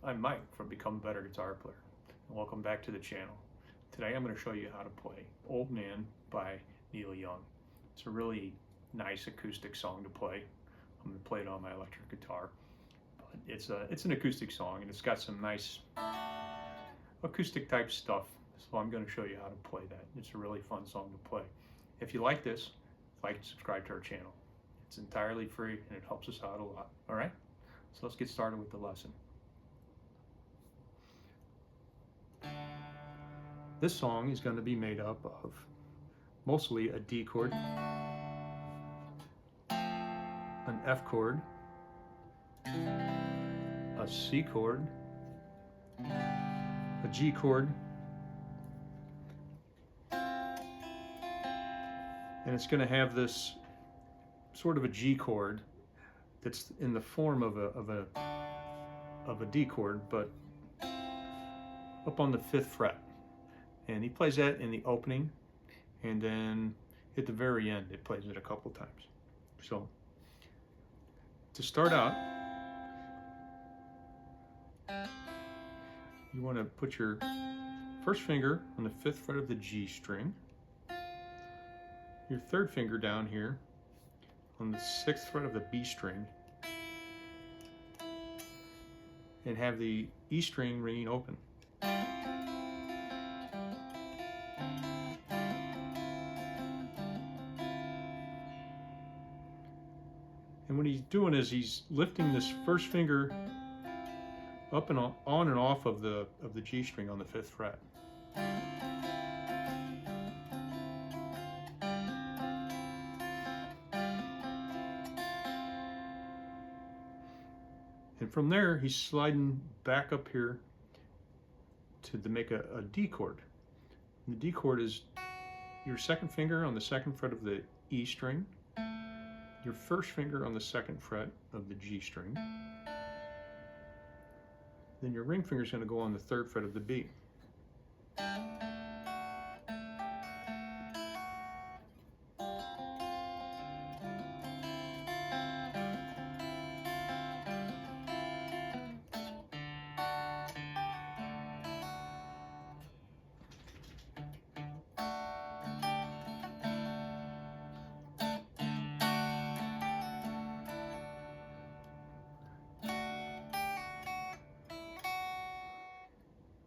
I'm Mike from Become a Better Guitar Player, and welcome back to the channel. Today I'm going to show you how to play Old Man by Neil Young. It's a really nice acoustic song to play. I'm going to play it on my electric guitar. But it's an acoustic song, and it's got some nice acoustic type stuff, so I'm going to show you how to play that. It's a really fun song to play. If you like this, like and subscribe to our channel. It's entirely free and it helps us out a lot. Alright? So let's get started with the lesson. This song is going to be made up of mostly a D chord, an F chord, a C chord, a G chord, and it's going to have this sort of a G chord that's in the form of a D chord, but up on the 5th fret. And he plays that in the opening, and then at the very end it plays it a couple times. So to start out, you want to put your first finger on the 5th fret of the G string, your 3rd finger down here on the 6th fret of the B string, and have the E string ringing open. And what he's doing is he's lifting this first finger up and on and off of the G string on the 5th fret. And from there, he's sliding back up here to make a D chord. And the D chord is your 2nd finger on the 2nd fret of the E string, your 1st finger on the 2nd fret of the G string, then your ring finger is going to go on the 3rd fret of the B.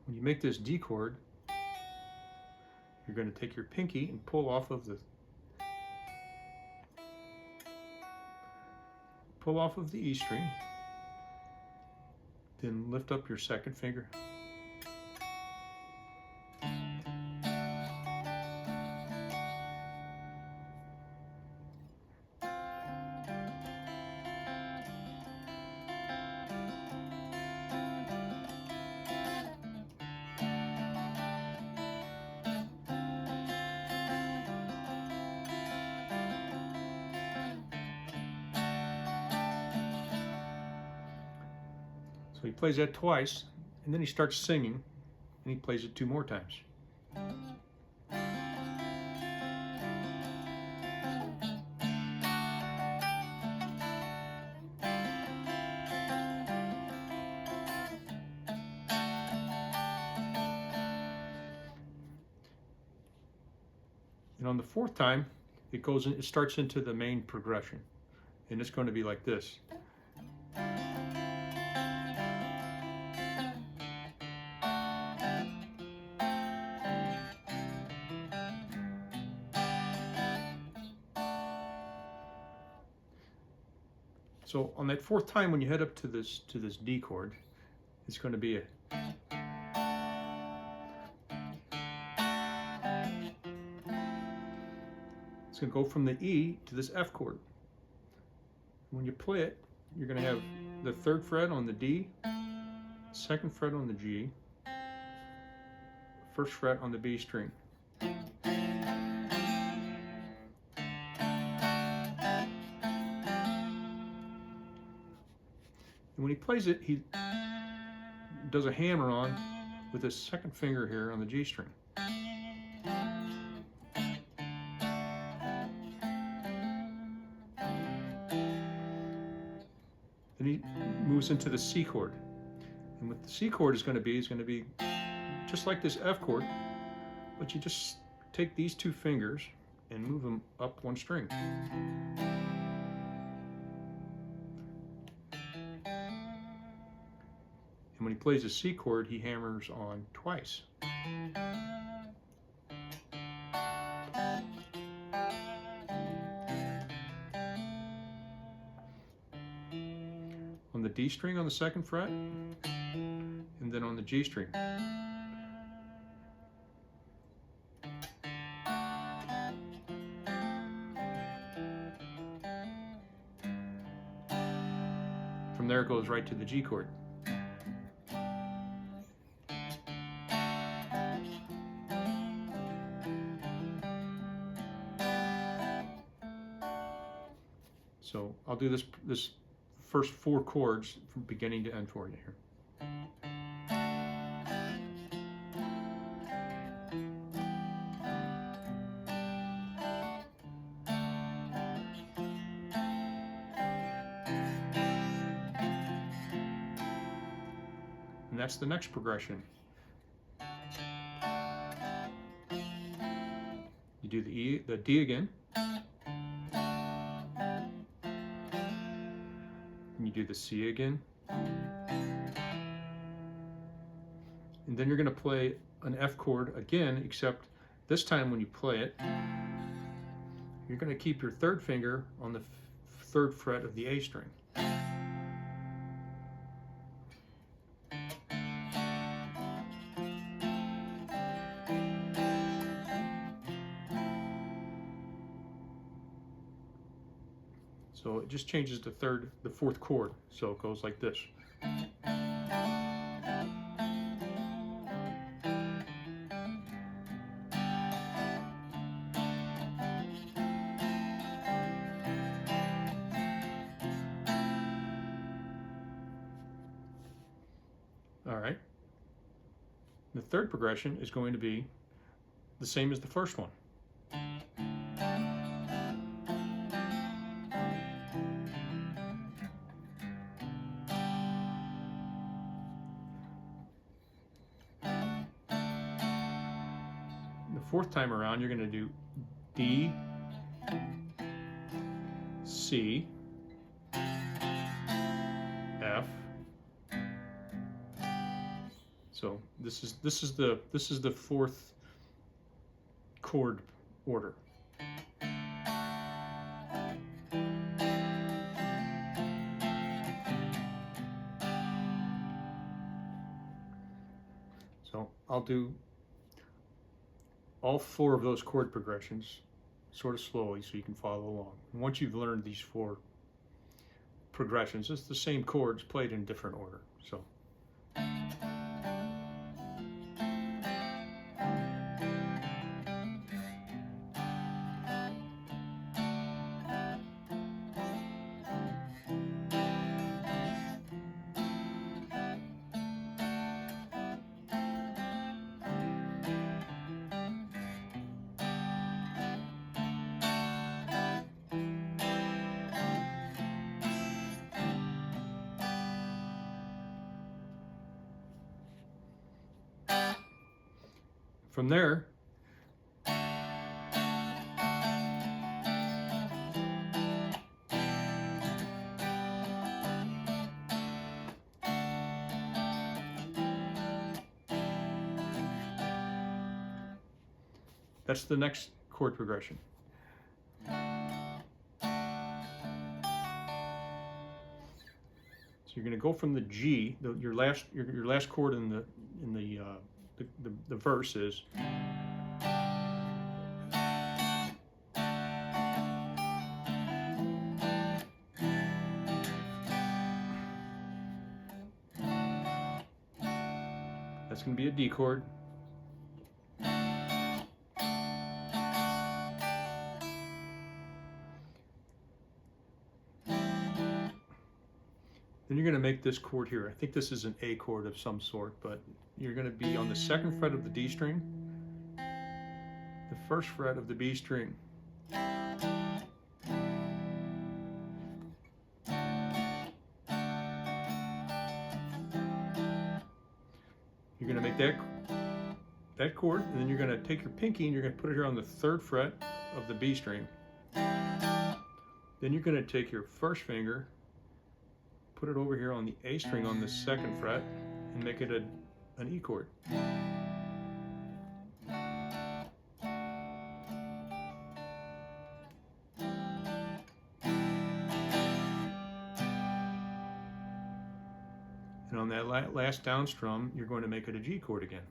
When you make this D chord, you're going to take your pinky and pull off of the E string, then lift up your 2nd finger. So he plays that twice, and then he starts singing, and he plays it 2 more times. And on the 4th time, it starts into the main progression, and it's going to be like this. So on that 4th time, when you head up to this D chord, it's going to be a It's going to go from the E to this F chord. When you play it, you're going to have the 3rd fret on the D, 2nd fret on the G, 1st fret on the B string. And when he plays it, he does a hammer on with his 2nd finger here on the G string. Then he moves into the C chord. And what the C chord is going to be just like this F chord, but you just take these two fingers and move them up one string. And when he plays a C chord, he hammers on twice. On the D string on the 2nd fret, and then on the G string. From there it goes right to the G chord. So I'll do this first 4 chords from beginning to end for you here. And that's the next progression. You do the D again. And you do the C again. And then you're going to play an F chord again, except this time when you play it, you're going to keep your 3rd finger on the 3rd fret of the A string. So it just changes the 4th chord. So it goes like this. All right. The 3rd progression is going to be the same as the first one. The 4th time around, you're going to do D, C, F. So this is the 4th chord order. So I'll do all 4 of those chord progressions sort of slowly so you can follow along. And once you've learned these 4 progressions, it's the same chords played in different order. So from there, that's the next chord progression. So you're going to go from the G, your last chord in the verse is that's going to be a D chord. Then you're going to make this chord here. I think this is an A chord of some sort, but you're going to be on the 2nd fret of the D string, the 1st fret of the B string, you're going to make that chord, and then you're going to take your pinky and you're going to put it here on the 3rd fret of the B string. Then you're going to take your first finger, put it over here on the A string on the 2nd fret, and make it an E chord. And on that last down strum, you're going to make it a G chord again.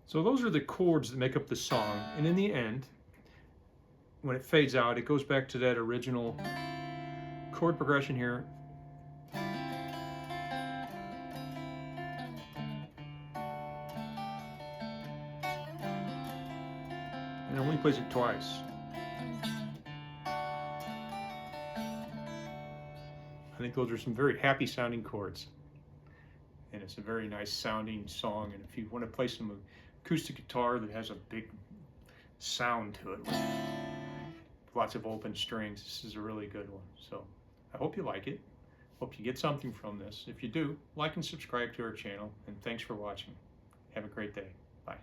So those are the chords that make up the song, and in the end, when it fades out, it goes back to that original chord progression here. And it only plays it twice. I think those are some very happy sounding chords. And it's a very nice sounding song, and if you want to play some acoustic guitar that has a big sound to it with lots of open strings, this is a really good one. So I hope you like it. Hope you get something from this. If you do, like and subscribe to our channel, and thanks for watching. Have a great day. Bye.